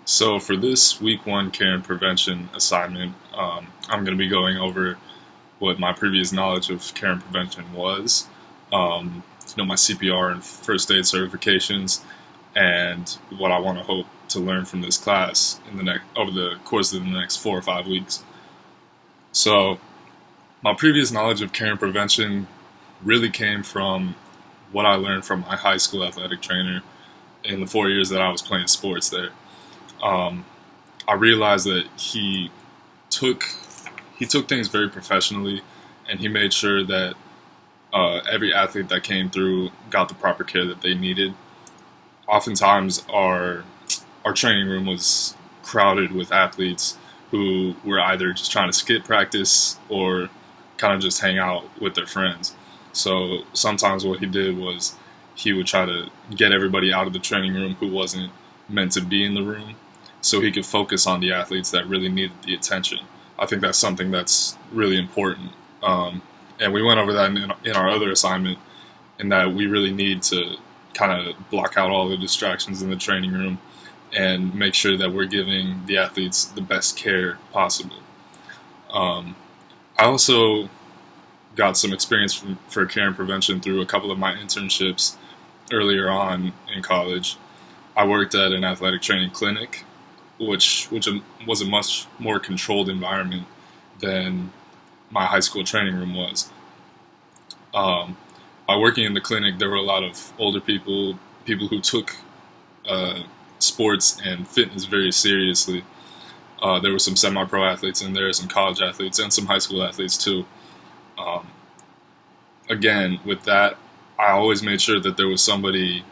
So for this week one care and prevention assignment, I'm going to be going over what my previous knowledge of care and prevention was, my CPR and first aid certifications, and what I want to hope to learn from this class in the next over the course of the next 4 or 5 weeks. So my previous knowledge of care and prevention really came from what I learned from my high school athletic trainer in the 4 years that I was playing sports there. Um, I realized that took he took things very professionally, and he made sure that every athlete that came through got the proper care that they needed. Oftentimes, our training room was crowded with athletes who were either just trying to skip practice or kind of just hang out with their friends. So sometimes what he did was he would try to get everybody out of the training room who wasn't meant to be in the room so he could focus on the athletes that really needed the attention. I think that's something that's really important. And we went over that in our other assignment, in that we really need to kind of block out all the distractions in the training room and make sure that we're giving the athletes the best care possible. I also got some experience for care and prevention through a couple of my internships earlier on in college. I worked at an athletic training clinic, which was a much more controlled environment than my high school training room was. By working in the clinic, there were a lot of older people who took sports and fitness very seriously. There were some semi-pro athletes in there, some college athletes, and some high school athletes too. Um, Again, with that, I always made sure that there was somebody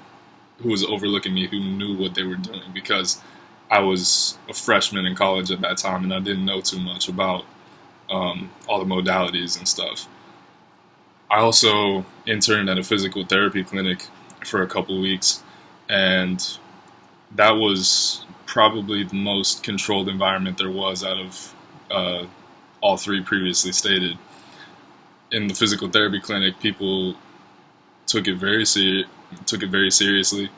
who was overlooking me who knew what they were doing, because I was a freshman in college at that time and I didn't know too much about all the modalities and stuff. I also interned at a physical therapy clinic for a couple weeks, and that was probably the most controlled environment there was out of all three previously stated. In the physical therapy clinic, people took it very seriously,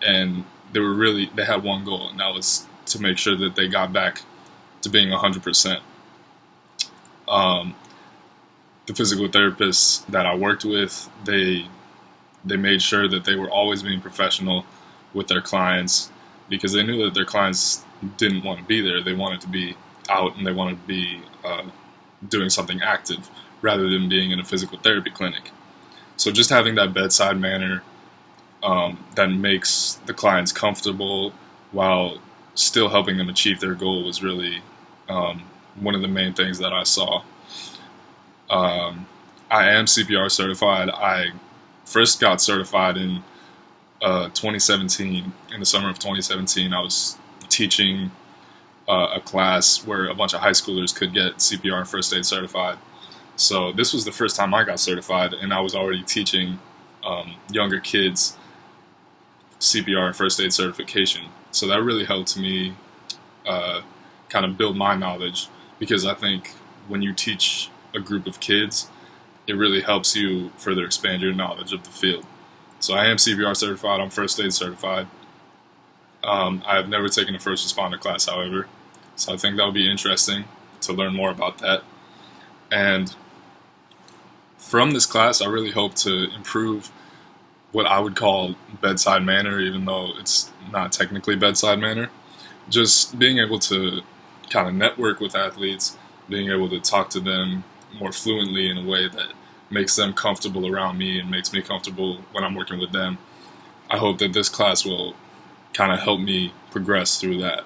and they had one goal, and that was to make sure that they got back to being 100%. The physical therapists that I worked with, they made sure that they were always being professional with their clients, because they knew that their clients didn't want to be there. They wanted to be out, and they wanted to be doing something active rather than being in a physical therapy clinic. So just having that bedside manner that makes the clients comfortable while still helping them achieve their goal was really one of the main things that I saw. I am CPR certified. I first got certified in 2017. In the summer of 2017, I was teaching a class where a bunch of high schoolers could get CPR and first aid certified. So this was the first time I got certified, and I was already teaching younger kids CPR and first aid certification. So that really helped me kind of build my knowledge, because I think when you teach a group of kids, it really helps you further expand your knowledge of the field. So I am CPR certified. I'm first aid certified. I have never taken a first responder class, however, so I think that would be interesting to learn more about that. And from this class, I really hope to improve what I would call bedside manner, even though it's not technically bedside manner. Just being able to kind of network with athletes, being able to talk to them more fluently in a way that makes them comfortable around me and makes me comfortable when I'm working with them. I hope that this class will kind of help me progress through that.